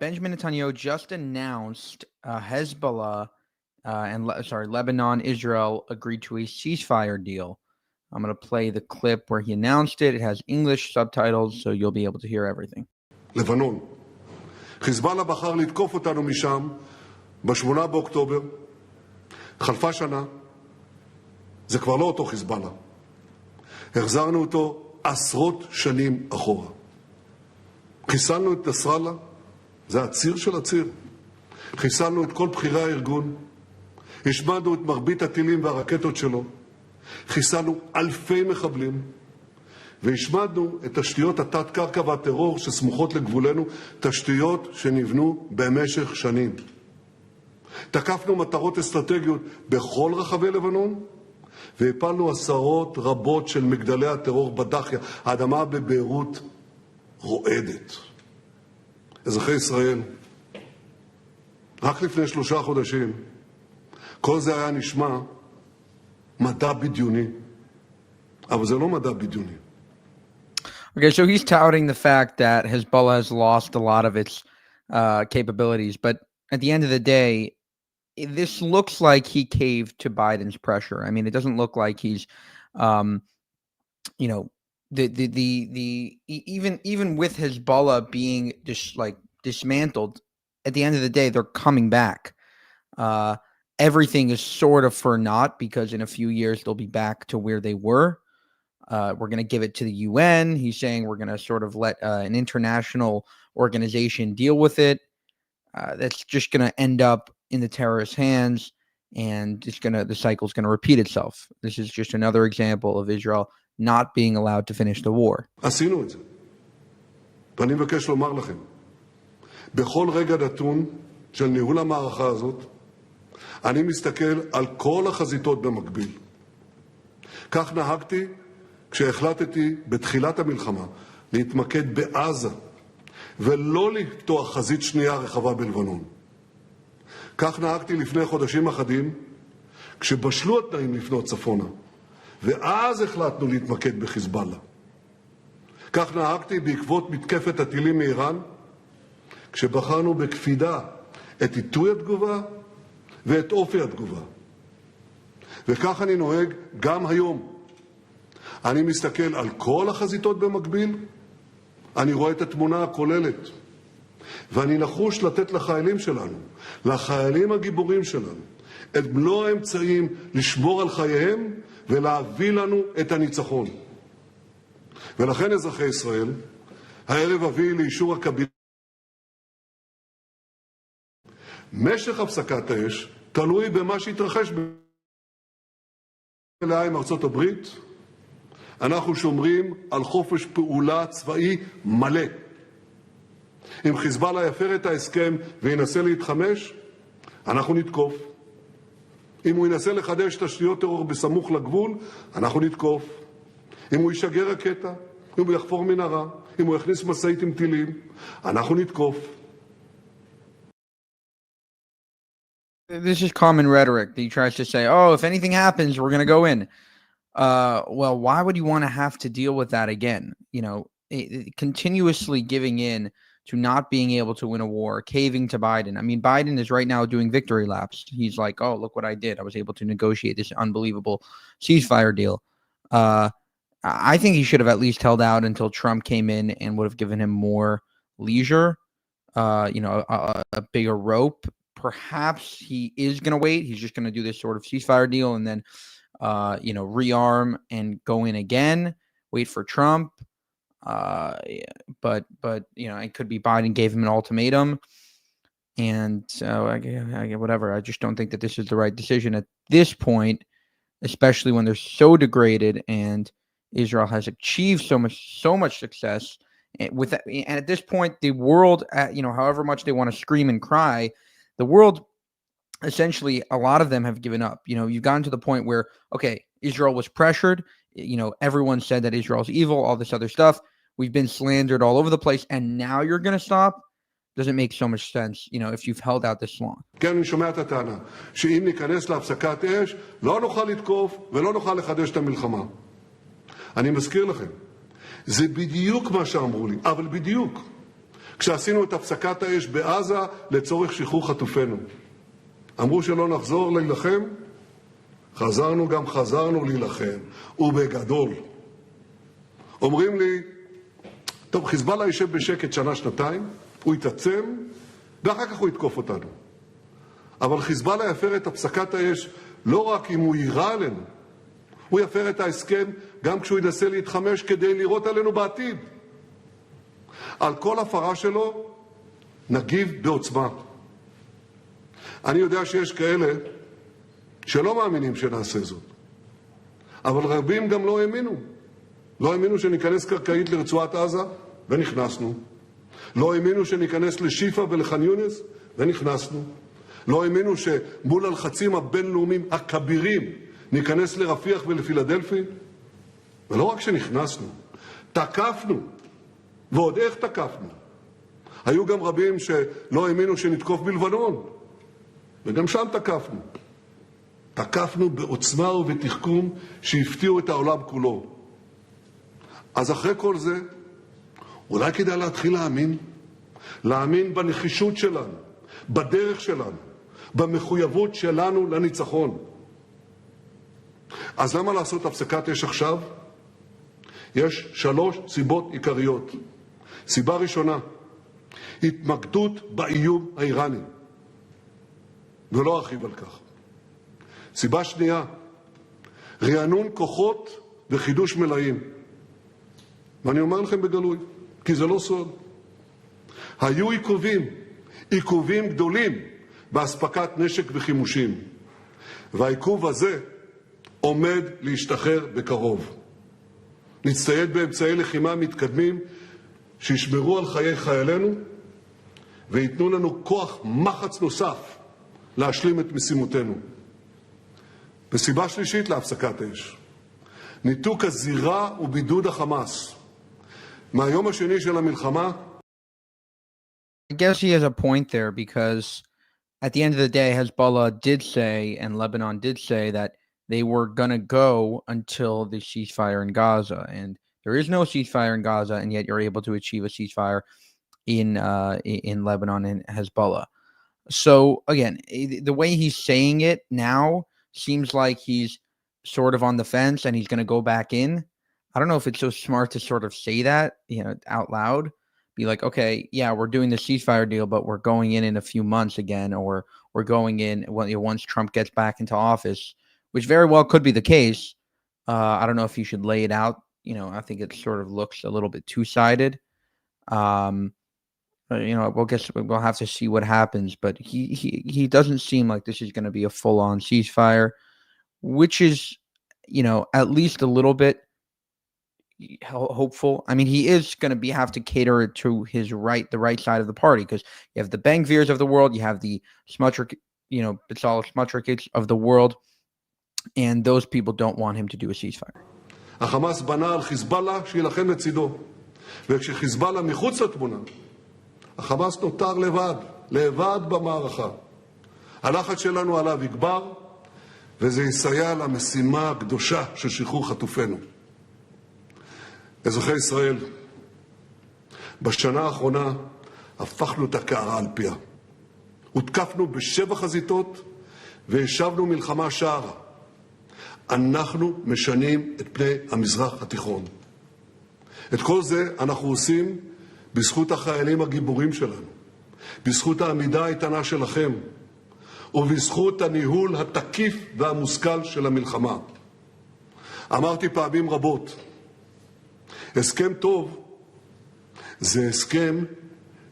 Benjamin Netanyahu just announced Hezbollah Lebanon, Israel agreed to a ceasefire deal. I'm going to play the clip where he announced it. It has English subtitles, so you'll be able to hear everything. lebanon. חיזבאללה בחר לתקוף אותנו משם ב-8 באוקטובר. חלפה שנה. זה כבר לא אותו חיזבאללה. החזרנו אותו עשרות שנים אחורה. חיסלנו את נסראללה, זה הציר של הציר. חיסלנו את כל בכירי הארגון. השמדנו את מרבית הטילים והרקטות שלו. חיסלנו אלפי מחבלים. והשמדנו את תשתיות התת-קרקע והטרור שסמוכות לגבולנו, תשתיות שנבנו במשך שנים. תקפנו מטרות אסטרטגיות בכל רחבי לבנון, והפלנו עשרות רבות של מגדלי הטרור בדחיה. האדמה בביירות רועדת. אזרחי ישראל, רק לפני 3 חודשים, כל זה היה נשמע מדע בדיוני. אבל זה לא מדע בדיוני. Okay, so he's touting the fact that Hezbollah has lost a lot of its capabilities, but at the end of the day, this looks like he caved to Biden's pressure. I mean, it doesn't look like he's, even with Hezbollah being dismantled, at the end of the day, they're coming back. Everything is sort of for naught because in a few years they'll be back to where they were. We're going to give it to the UN. He's saying we're going to sort of let an international organization deal with it. That's just going to end up in the terrorists' hands, and the cycle's going to repeat itself. This is just another example of Israel not being allowed to finish the war. עשינו את זה. ואני מבקש לומר לכם, בכל רגע נתון של ניהול המערכה הזאת, אני מסתכל על כל החזיתות במקביל. כך נהגתי כשהחלטתי בתחילת המלחמה להתמקד בעזה ולא לפתוח חזית שנייה רחבה בלבנון. כך נהגתי לפני חודשים אחדים כשבשלו התנאים לפנות צפונה, ואז החלטנו להתמקד בחיזבאללה. כך נהגתי בעקבות מתקפת הטילים מאיראן, כשבחרנו בקפידה את עיתוי התגובה ואת אופי התגובה. וכך אני נוהג גם היום. אני מסתכל על כל החזיתות במקביל, אני רואה את התמונה הכוללת, ואני נחוש לתת לחיילים שלנו, לחיילים הגיבורים שלנו, את מלוא האמצעים לשמור על חייהם ולהביא לנו את הניצחון. ולכן אזרחי ישראל, הערב אביא לאישור הקבינט. משך הפסקת האש תלוי במה שהתרחש מלאה עם ארצות הברית. אנחנו שומרים על חופש פעולה צבאי מלא. אם חיזבאללה יפר את ההסכם וינסה להתחמש, אנחנו נתקוף. אם הוא ינסה לחדש תשתיות טרור בסמוך לגבול, אנחנו נתקוף. אם הוא ישגר רקטה, אם הוא יחפור מנהרה, אם הוא יכניס משאית עם טילים, אנחנו נתקוף. This is common rhetoric. He tries to say, oh, if anything happens, we're going to go in. Well, why would you want to have to deal with that again? Continuously giving in to not being able to win a war, caving to Biden. I mean, Biden is right now doing victory laps. He's like, oh, look what I did. I was able to negotiate this unbelievable ceasefire deal. I think he should have at least held out until Trump came in and would have given him more leisure, a bigger rope. Perhaps he is going to wait. He's just going to do this sort of ceasefire deal and then, rearm and go in again, wait for Trump. But it could be Biden gave him an ultimatum. And so whatever. I just don't think that this is the right decision at this point, especially when they're so degraded and Israel has achieved so much success with that. And at this point, the world, however much they want to scream and cry, the world, essentially, a lot of them have given up. You've gotten to the point where, okay, Israel was pressured. Everyone said that Israel's evil, all this other stuff. We've been slandered all over the place. And now you're going to stop? Doesn't make so much sense, if you've held out this long. כן, אני שומע את הטענה, שאם ניכנס להפסקת אש, לא נוכל לתקוף ולא נוכל לחדש את המלחמה. אני מזכיר לכם, זה בדיוק מה שאמרו לי, אבל בדיוק. כשעשינו את הפסקת האש בעזה לצורך שחרור חטופינו. אמרו שלא נחזור להילחם, חזרנו גם חזרנו להילחם, ובגדול. אומרים לי, טוב, חיזבאללה יישב בשקט שנה, שנתיים, הוא יתעצם, ואחר כך הוא יתקוף אותנו. אבל חיזבאללה יפר את הפסקת האש לא רק אם הוא יירה עלינו, הוא יפר את ההסכם גם כשהוא ינסה להתחמש כדי לירות עלינו בעתיד. על כל הפרה שלו נגיב בעוצמה. אני יודע שיש כאלה שלא מאמינים שנעשה זאת, אבל רבים גם לא האמינו. לא האמינו שניכנס קרקעית לרצועת עזה, ונכנסנו. לא האמינו שניכנס לשיפה ולח'אן יונס, ונכנסנו. לא האמינו שמול הלחצים הבינלאומיים הכבירים ניכנס לרפיח ולפילדלפי. ולא רק שנכנסנו, תקפנו. ועוד איך תקפנו. היו גם רבים שלא האמינו שנתקוף בלבנון, וגם שם תקפנו. תקפנו בעוצמה ובתחכום שהפתיעו את העולם כולו. אז אחרי כל זה, אולי כדאי להתחיל להאמין. להאמין בנחישות שלנו, בדרך שלנו, במחויבות שלנו לניצחון. אז למה לעשות הפסקת אש עכשיו? יש 3 סיבות עיקריות. סיבה ראשונה, התמקדות באיום האיראני, ולא ארחיב על כך. סיבה שנייה, רענון כוחות וחידוש מלאים. ואני אומר לכם בגלוי, כי זה לא סוד. היו עיכובים גדולים בהספקת נשק וחימושים. והעיכוב הזה עומד להשתחרר בקרוב. נצטייד באמצעי לחימה מתקדמים שישמרו על חיי חיילינו ויתנו לנו כוח מחץ נוסף להשלים את משימותינו. וסיבה שלישית להפסקת אש, ניתוק הזירה ובידוד החמאס. מהיום השני של המלחמה, I guess he has a point there, because at the end of the day, Hezbollah did say, and Lebanon did say, that they were going to go until the ceasefire in Gaza. And there is no ceasefire in Gaza, and yet you're able to achieve a ceasefire in Lebanon and Hezbollah. So, again, the way he's saying it now seems like he's sort of on the fence and he's going to go back in. I don't know if it's so smart to sort of say that, out loud. Be like, okay, yeah, we're doing the ceasefire deal, but we're going in a few months again, or we're going in once Trump gets back into office, which very well could be the case. I don't know if you should lay it out. I think it sort of looks a little bit two-sided. We'll have to see what happens, but he doesn't seem like this is going to be a full-on ceasefire, which is, at least a little bit hopeful. I mean, he is going to have to cater it to the right side of the party, because you have the Ben-Gvirs of the world, you have the Bezalel Smotriches of the world, and those people don't want him to do a ceasefire. החמאס בנה על חיזבאללה שילחם לצידו, וכשחיזבאללה מחוץ לתמונה, החמאס נותר לבד במערכה. הלחץ שלנו עליו יגבר, וזה יסייע למשימה הקדושה של שחרור חטופינו. אזרחי ישראל, בשנה האחרונה הפכנו את הקערה על פיה. הותקפנו ב7 חזיתות והשבנו מלחמה שערה. אנחנו משנים את פני המזרח התיכון. את כל זה אנחנו עושים בזכות החיילים הגיבורים שלנו, בזכות העמידה האיתנה שלכם, ובזכות הניהול התקיף והמושכל של המלחמה. אמרתי פעמים רבות, הסכם טוב זה הסכם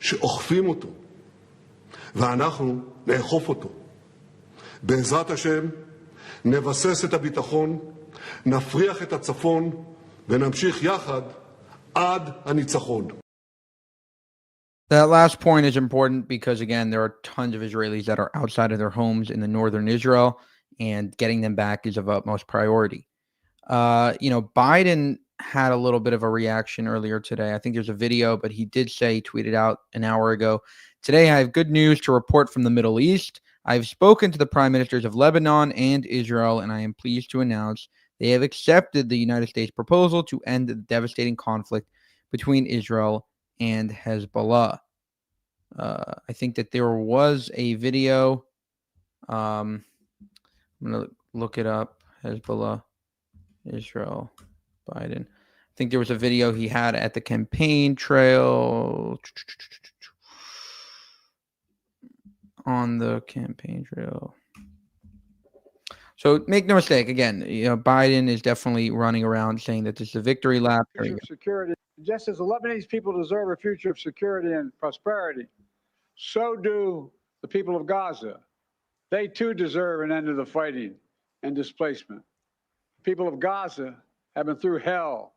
שאוכפים אותו, ואנחנו נאכוף אותו. בעזרת השם נבסס את הביטחון, נפריח את הצפון, ונמשיך יחד עד הניצחון. That last point is important because, again, there are tons of Israelis that are outside of their homes in the northern Israel, and getting them back is of utmost priority. Biden had a little bit of a reaction earlier today. I think there's a video, but he did say, he tweeted out an hour ago, "Today I have good news to report from the Middle East. I've spoken to the prime ministers of Lebanon and Israel, and I am pleased to announce they have accepted the United States proposal to end the devastating conflict between Israel and Hezbollah." I think that there was a video. I'm going to look it up. Hezbollah, Israel, Biden. I think there was a video he had at the campaign trail. On the campaign trail. So make no mistake, again, Biden is definitely running around saying that this is a victory lap. Future of security. Just as the Lebanese people deserve a future of security and prosperity, so do the people of Gaza. They too deserve an end to the fighting and displacement. The people of Gaza have been through hell.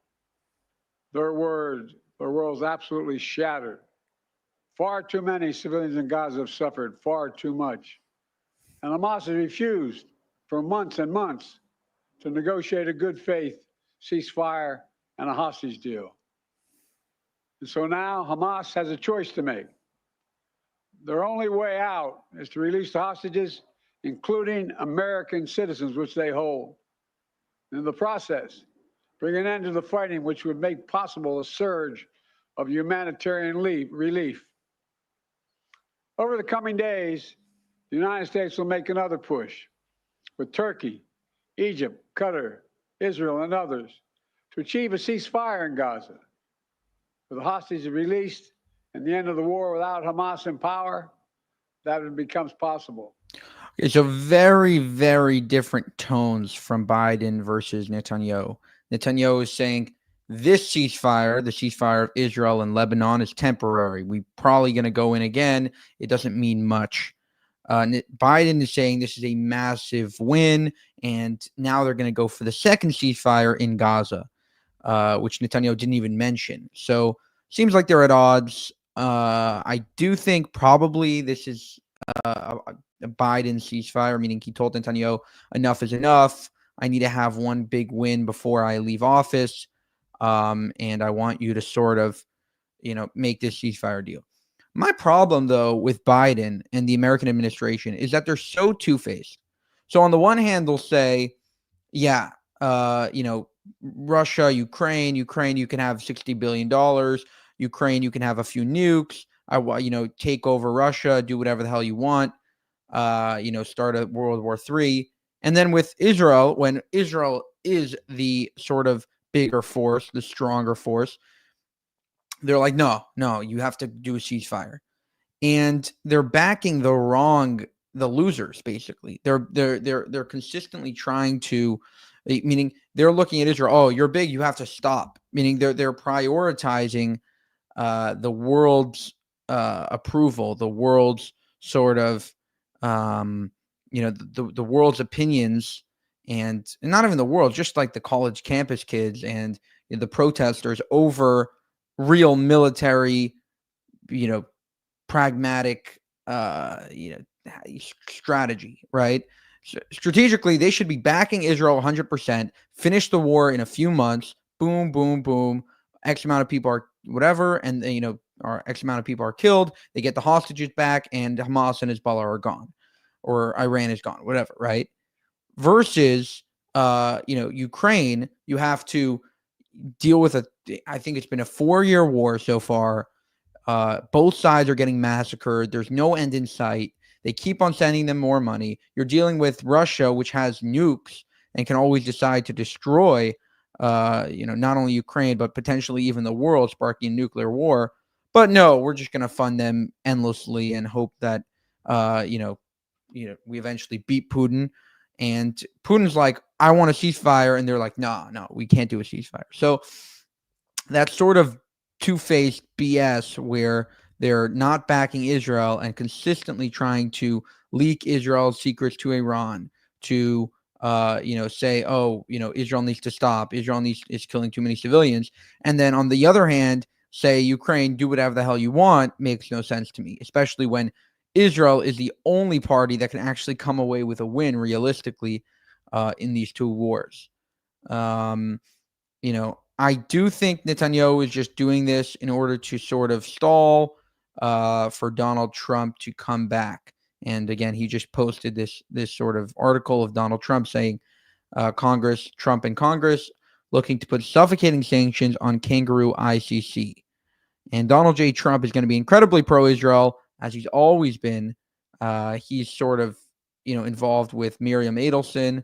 Their world's absolutely shattered. Far too many civilians in Gaza have suffered far too much. And Hamas has refused for months and months to negotiate a good faith ceasefire and a hostage deal. And so now Hamas has a choice to make. Their only way out is to release the hostages, including American citizens, which they hold. In the process, bring an end to the fighting, which would make possible a surge of humanitarian relief. Over the coming days, the United States will make another push with Turkey, Egypt, Qatar, Israel, and others to achieve a ceasefire in Gaza. With the hostages released and the end of the war without Hamas in power, that becomes possible. Okay, so very, very different tones from Biden versus Netanyahu. Netanyahu is saying this ceasefire, the ceasefire of Israel and Lebanon, is temporary. We're probably going to go in again. It doesn't mean much. Biden is saying this is a massive win, and now they're going to go for the second ceasefire in Gaza, which Netanyahu didn't even mention. So seems like they're at odds. I do think probably this is a Biden ceasefire, meaning he told Netanyahu, enough is enough. I need to have one big win before I leave office. And I want you to sort of, make this ceasefire deal. My problem, though, with Biden and the American administration is that they're so two-faced. So on the one hand, they'll say, yeah, Russia, Ukraine, you can have $60 billion. Ukraine, you can have a few nukes. Take over Russia, do whatever the hell you want. Start a World War III. And then with Israel, when Israel is the sort of bigger force, the stronger force, they're like, no, you have to do a ceasefire. And they're backing the losers, basically. They're consistently trying to, meaning they're looking at Israel, oh, you're big, you have to stop. Meaning they're prioritizing the world's approval, the world's sort of, the world's opinions, and not even the world, just like the college campus kids and the protesters over real military, pragmatic, strategy, right? So strategically, they should be backing Israel 100%, finish the war in a few months, boom, boom, boom. X amount of people are whatever, and or X amount of people are killed. They get the hostages back, and Hamas and Hezbollah are gone, or Iran is gone, whatever, right? Versus, Ukraine, you have to deal with I think it's been a 4-year war so far. Both sides are getting massacred. There's no end in sight. They keep on sending them more money. You're dealing with Russia, which has nukes and can always decide to destroy, not only Ukraine, but potentially even the world, sparking a nuclear war. But no, we're just going to fund them endlessly and hope that, we eventually beat Putin. And Putin's like, I want a ceasefire. And they're like, no, we can't do a ceasefire. So that's sort of two-faced BS where they're not backing Israel and consistently trying to leak Israel's secrets to Iran, to say, Israel needs to stop. Israel is killing too many civilians. And then on the other hand, say Ukraine, do whatever the hell you want, makes no sense to me, especially when Israel is the only party that can actually come away with a win realistically in these two wars. I do think Netanyahu is just doing this in order to sort of stall for Donald Trump to come back. And again, he just posted this sort of article of Donald Trump saying Trump and Congress looking to put suffocating sanctions on kangaroo ICC. And Donald J. Trump is going to be incredibly pro-Israel, as he's always been. He's sort of, involved with Miriam Adelson,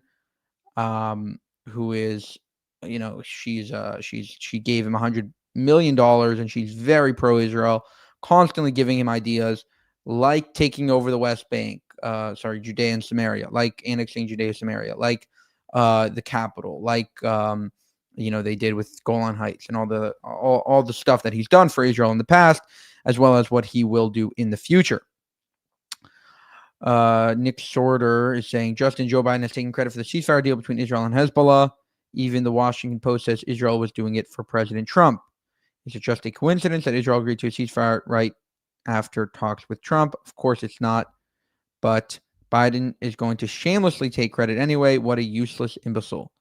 who is, she gave him $100 million, and she's very pro-Israel, constantly giving him ideas like taking over the West Bank, Judea and Samaria, like annexing Judea and Samaria, like the capital, like they did with Golan Heights, and all the stuff that he's done for Israel in the past, as well as what he will do in the future. Nick Sorter is saying Justin, Joe Biden has taken credit for the ceasefire deal between Israel and Hezbollah. Even the Washington Post says Israel was doing it for President Trump. Is it just a coincidence that Israel agreed to a ceasefire right after talks with Trump? Of course it's not, but Biden is going to shamelessly take credit anyway. What a useless imbecile.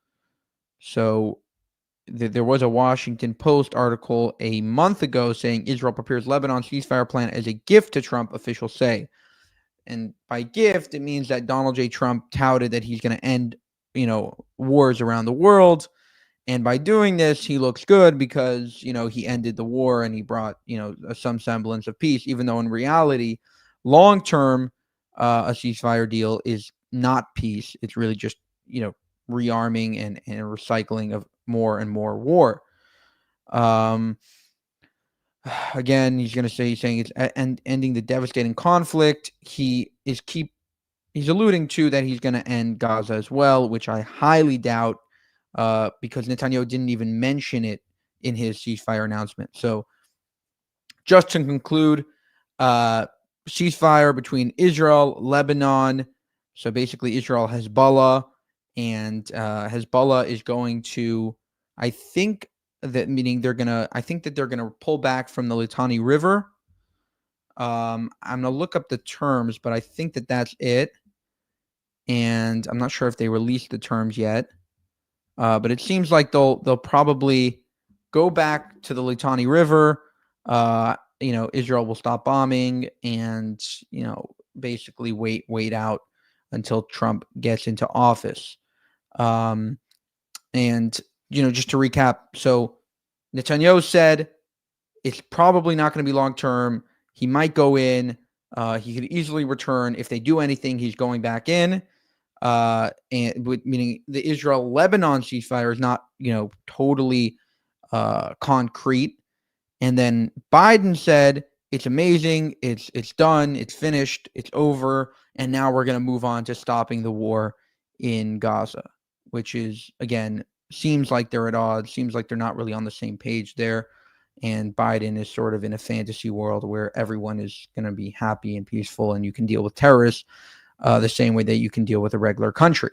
So there was a Washington Post article a month ago saying Israel prepares Lebanon ceasefire plan as a gift to Trump, officials say. And by gift, it means that Donald J. Trump touted that he's going to end, wars around the world. And by doing this, he looks good because, he ended the war and he brought, some semblance of peace, even though in reality, long-term, a ceasefire deal is not peace. It's really just, rearming and recycling of more and more war. Again, he's saying it's ending the devastating conflict. He's alluding to that he's going to end Gaza as well, which I highly doubt, because Netanyahu didn't even mention it in his ceasefire announcement. So just to conclude, ceasefire between Israel, Lebanon, so basically Israel, Hezbollah, and Hezbollah is going to, I think that they're going to pull back from the Litani River. I'm going to look up the terms, but I think that that's it. And I'm not sure if they released the terms yet. But it seems like they'll probably go back to the Litani River. Israel will stop bombing and, basically wait out until Trump gets into office. And, just to recap, so Netanyahu said it's probably not going to be long-term. He might go in. He could easily return. If they do anything, he's going back in. Meaning the Israel-Lebanon ceasefire is not, totally concrete. And then Biden said it's amazing, it's done, it's finished, it's over, and now we're going to move on to stopping the war in Gaza, which is, again, seems like they're at odds, seems like they're not really on the same page there. And Biden is sort of in a fantasy world where everyone is going to be happy and peaceful, and you can deal with terrorists the same way that you can deal with a regular country.